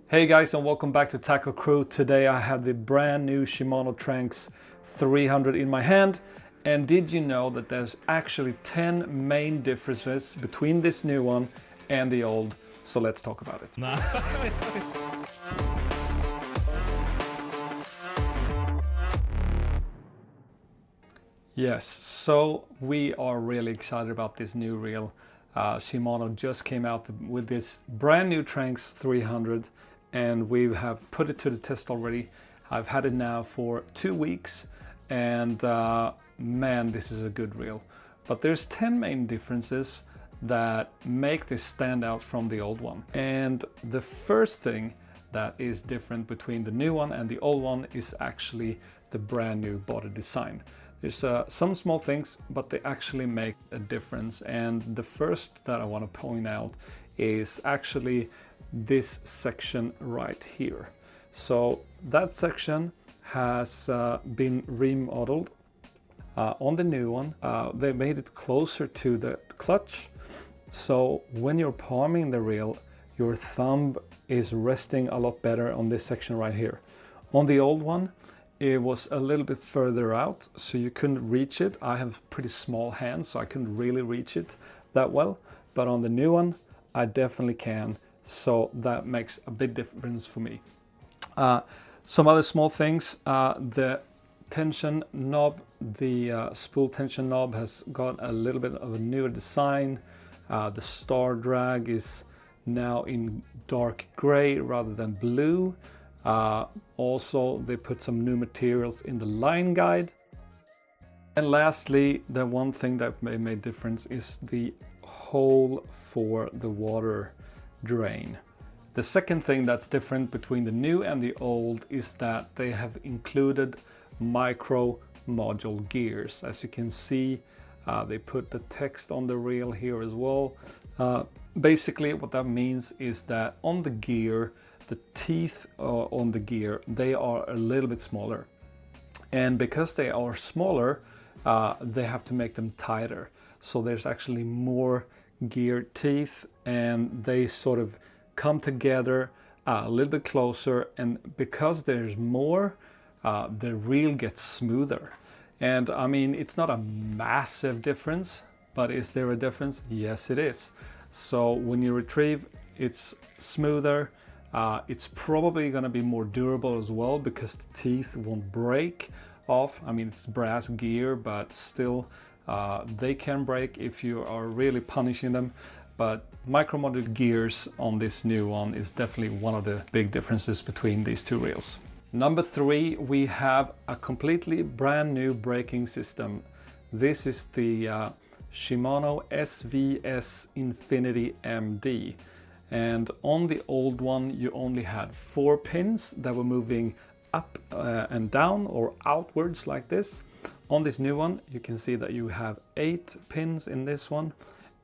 Hey guys, and welcome back to Tackle Crew. Today I have the brand new Shimano Tranx 300 in my hand. And did you know that there's actually 10 main differences between this new one and the old? So let's talk about it. Yes, so we are really excited about this new reel. Shimano just came out with this brand new Tranx 300 and we have put it to the test already. I've had it now for 2 weeks and man, this is a good reel. But there's 10 main differences that make this stand out from the old one. And the first thing that is different between the new one and the old one is actually the brand new body design. There's some small things, but they actually make a difference. And the first that I want to point out is actually this section right here. So that section has been remodeled on the new one. They made it closer to the clutch. So when you're palming the reel, your thumb is resting a lot better on this section right here. On the old one, it was a little bit further out, so you couldn't reach it. I have pretty small hands, so I couldn't really reach it that well. But on the new one, I definitely can. So that makes a big difference for me. Some other small things, the tension knob, the spool tension knob has got a little bit of a newer design. The star drag is now in dark gray rather than blue. Also, they put some new materials in the line guide. And lastly, the one thing that made difference is the hole for the water drain. The second thing that's different between the new and the old is that they have included micro module gears. As you can see, they put the text on the reel here as well. Basically, what that means is that on the gear, the teeth on the gear, they are a little bit smaller. And because they are smaller, they have to make them tighter. So there's actually more gear teeth and they sort of come together a little bit closer. And because there's more, the reel gets smoother. And I mean, it's not a massive difference, but is there a difference? Yes, it is. So when you retrieve, it's smoother. It's probably going to be more durable as well because the teeth won't break off. I mean, it's brass gear, but still they can break if you are really punishing them. But micro module gears on this new one is definitely one of the big differences between these two reels. Number 3, we have a completely brand new braking system. This is the Shimano SVS Infinity MD. And on the old one, you only had 4 pins that were moving up and down or outwards like this. On this new one, you can see that you have 8 pins in this one,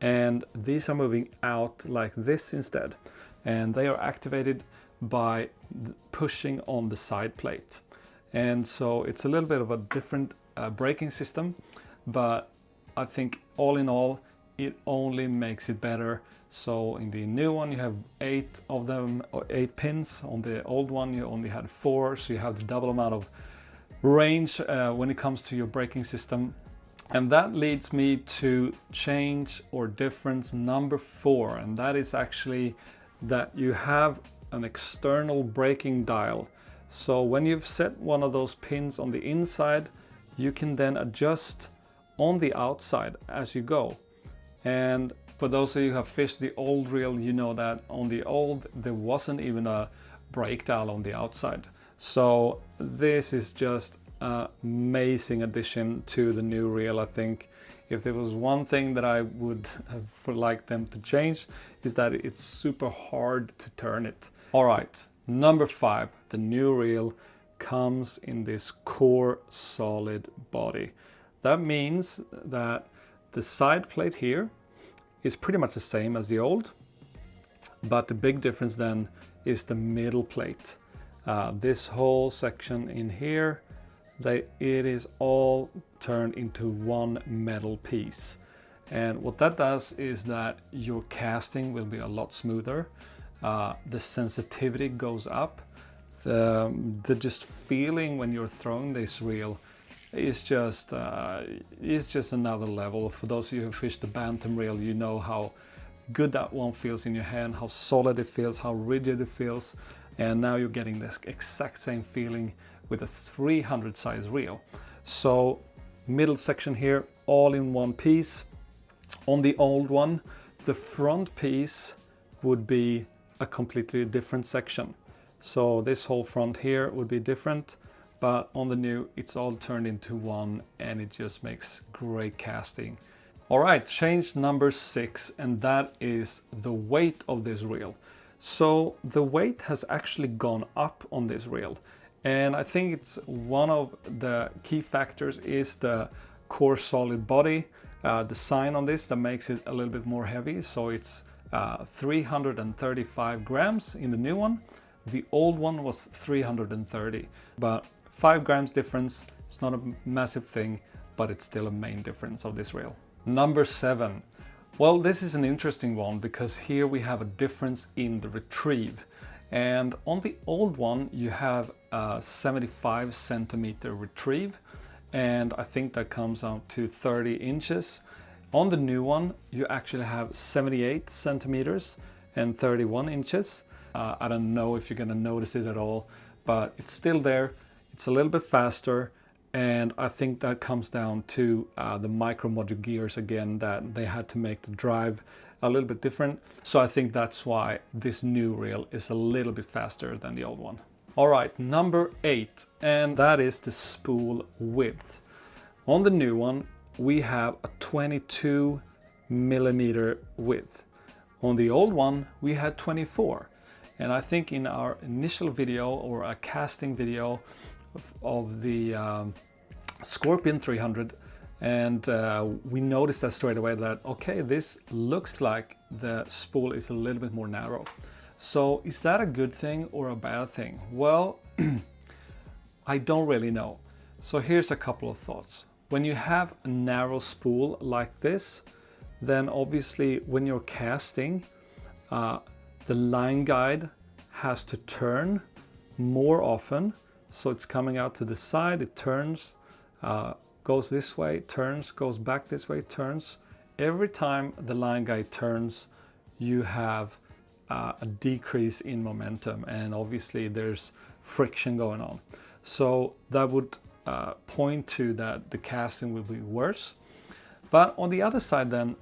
and these are moving out like this instead. And they are activated by pushing on the side plate. And so it's a little bit of a different braking system, but I think all in all, it only makes it better. So in the new one you have 8 of them, or 8 pins. On the old one you only had 4, so you have the double amount of range when it comes to your braking system. And that leads me to change or difference number 4, and that is actually that you have an external braking dial. So when you've set one of those pins on the inside, you can then adjust on the outside as you go. And for those of you who have fished the old reel, you know that on the old there wasn't even a brake dial on the outside. So this is just an amazing addition to the new reel. I think if there was one thing that I would have liked them to change, is that it's super hard to turn it. All right, number 5, the new reel comes in this core solid body. That means that the side plate here is pretty much the same as the old, but the big difference then is the middle plate. This whole section in here, it is all turned into one metal piece. And what that does is that your casting will be a lot smoother. the sensitivity goes up. The just feeling when you're throwing this reel is just another level. For those of you who fish the bantam reel, you know how good that one feels in your hand, how solid it feels, how rigid it feels. And now you're getting this exact same feeling with a 300 size reel. So middle section here, all in one piece. On the old one, the front piece would be a completely different section. So this whole front here would be different, but on the new, it's all turned into one, and it just makes great casting. All right, change number 6, and that is the weight of this reel. So the weight has actually gone up on this reel, and I think it's one of the key factors is the core solid body design on this that makes it a little bit more heavy. So it's 335 grams in the new one. The old one was 330, but 5 grams difference. It's not a massive thing, but it's still a main difference of this reel. Number 7. Well, this is an interesting one because here we have a difference in the retrieve. And on the old one, you have a 75 centimeter retrieve, and I think that comes out to 30 inches. On the new one, you actually have 78 centimeters and 31 inches. I don't know if you're gonna notice it at all, but it's still there. It's a little bit faster, and I think that comes down to the micro module gears again, that they had to make the drive a little bit different. So I think that's why this new reel is a little bit faster than the old one. All right, number 8, and that is the spool width. On the new one, we have a 22 millimeter width. On the old one, we had 24. And I think in our initial video, or a casting video of the Scorpion 300, and we noticed that straight away that, okay, this looks like the spool is a little bit more narrow. So is that a good thing or a bad thing? Well, I don't really know. So here's a couple of thoughts. When you have a narrow spool like this, then obviously when you're casting, the line guide has to turn more often. So it's coming out to the side, it turns, goes this way, turns, goes back this way, turns. Every time the line guide turns, you have a decrease in momentum, and obviously there's friction going on. So that would point to that the casting will be worse. But on the other side then,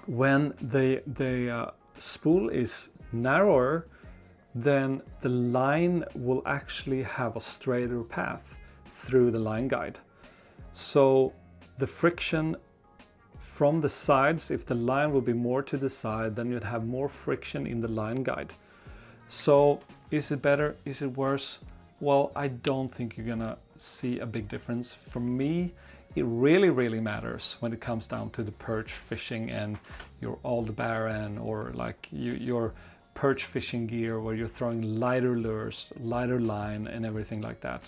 when the spool is narrower, then the line will actually have a straighter path through the line guide. So the friction from the sides, if the line will be more to the side, then you'd have more friction in the line guide. So is it better? Is it worse? Well, I don't think you're gonna see a big difference. For me, it really matters when it comes down to the perch fishing and your Aldebaran, or like your perch fishing gear where you're throwing lighter lures, lighter line and everything like that.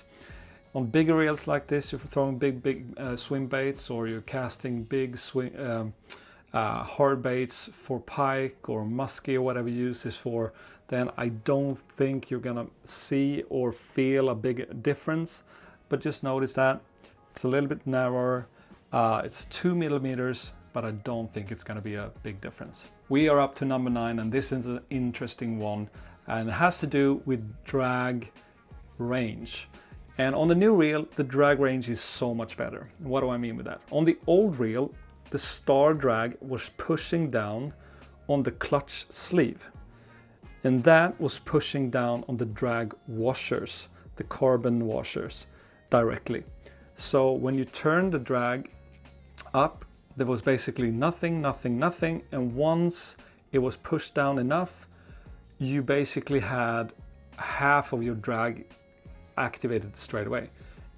On bigger reels like this, if you're throwing big swim baits, or you're casting big hard baits for pike or muskie or whatever you use this for, then I don't think you're gonna see or feel a big difference. But just notice that it's a little bit narrower. It's 2 millimeters, but I don't think it's gonna be a big difference. We are up to number 9, and this is an interesting one, and it has to do with drag range. And on the new reel, the drag range is so much better. What do I mean with that? On the old reel, the star drag was pushing down on the clutch sleeve, and that was pushing down on the drag washers, the carbon washers, directly. So when you turn the drag up, there was basically nothing, and once it was pushed down enough, you basically had half of your drag activated straight away,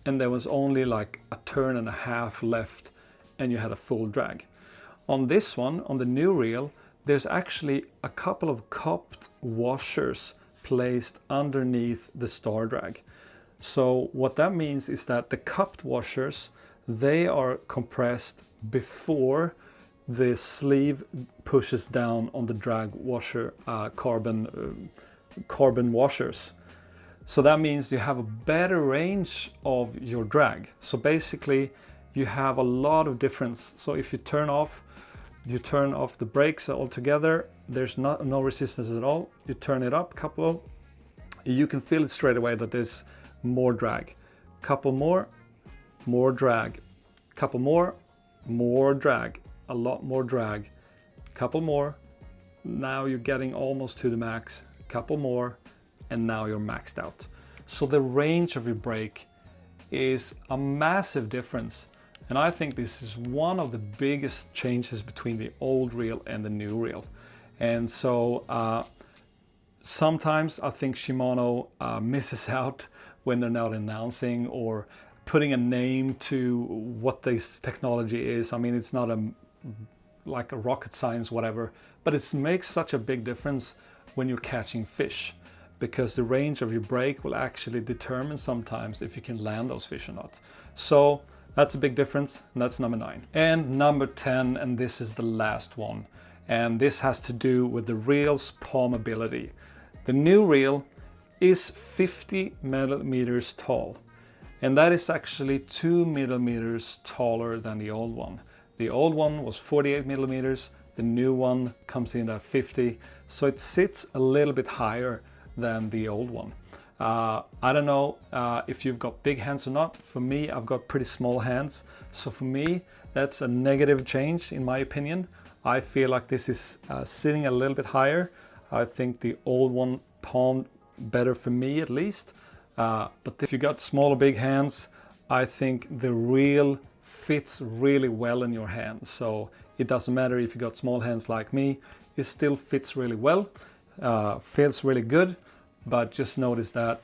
and there was only like a turn and a half left, and you had a full drag. On this one, on the new reel, there's actually a couple of cupped washers placed underneath the star drag. So what that means is that the cupped washers, they are compressed before the sleeve pushes down on the drag washer carbon washers. So that means you have a better range of your drag. So basically you have a lot of difference. So if you turn off the brakes altogether, there's no resistance at all. You turn it up a couple, you can feel it straight away that there's more drag. Couple more drag. Couple more drag. A lot more drag. Couple more. Now you're getting almost to the max. Couple more, and now you're maxed out. So the range of your brake is a massive difference. And I think this is one of the biggest changes between the old reel and the new reel. And so sometimes I think Shimano misses out when they're not announcing or putting a name to what this technology is. I mean, it's not like a rocket science, whatever, but it makes such a big difference when you're catching fish, because the range of your brake will actually determine sometimes if you can land those fish or not. So that's a big difference, and that's number 9. And number 10, and this is the last one, and this has to do with the reel's palmability. The new reel is 50 millimeters tall, and that is actually 2 millimeters taller than the old one. The old one was 48 millimeters, the new one comes in at 50, so it sits a little bit higher than the old one. I don't know if you've got big hands or not. For me, I've got pretty small hands, so for me that's a negative change in my opinion. I feel like this is sitting a little bit higher. I think the old one palmed better for me at least, but if you got small or big hands, I think the reel fits really well in your hands. So it doesn't matter if you got small hands like me, it still fits really well, feels really good, but just notice that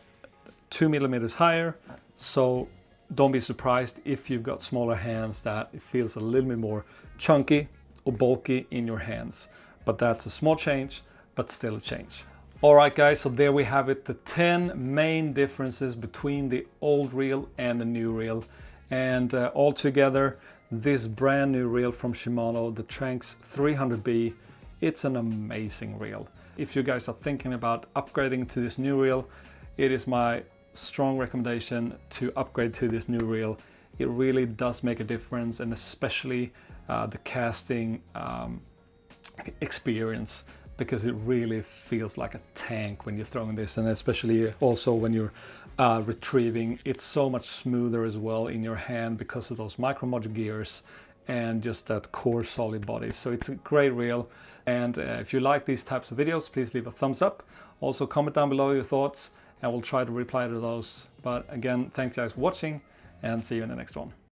2 millimeters higher. So don't be surprised if you've got smaller hands that it feels a little bit more chunky or bulky in your hands. But that's a small change, but still a change. All right guys, so there we have it, the 10 main differences between the old reel and the new reel. And altogether, this brand new reel from Shimano, the Tranx 300B, it's an amazing reel. If you guys are thinking about upgrading to this new reel, it is my strong recommendation to upgrade to this new reel. It really does make a difference, and especially the casting experience, because it really feels like a tank when you're throwing this, and especially also when you're retrieving. It's so much smoother as well in your hand because of those micro module gears and just that core solid body. So it's a great reel, and if you like these types of videos, please leave a thumbs up. Also comment down below your thoughts and we'll try to reply to those. But again, thanks guys for watching, and see you in the next one.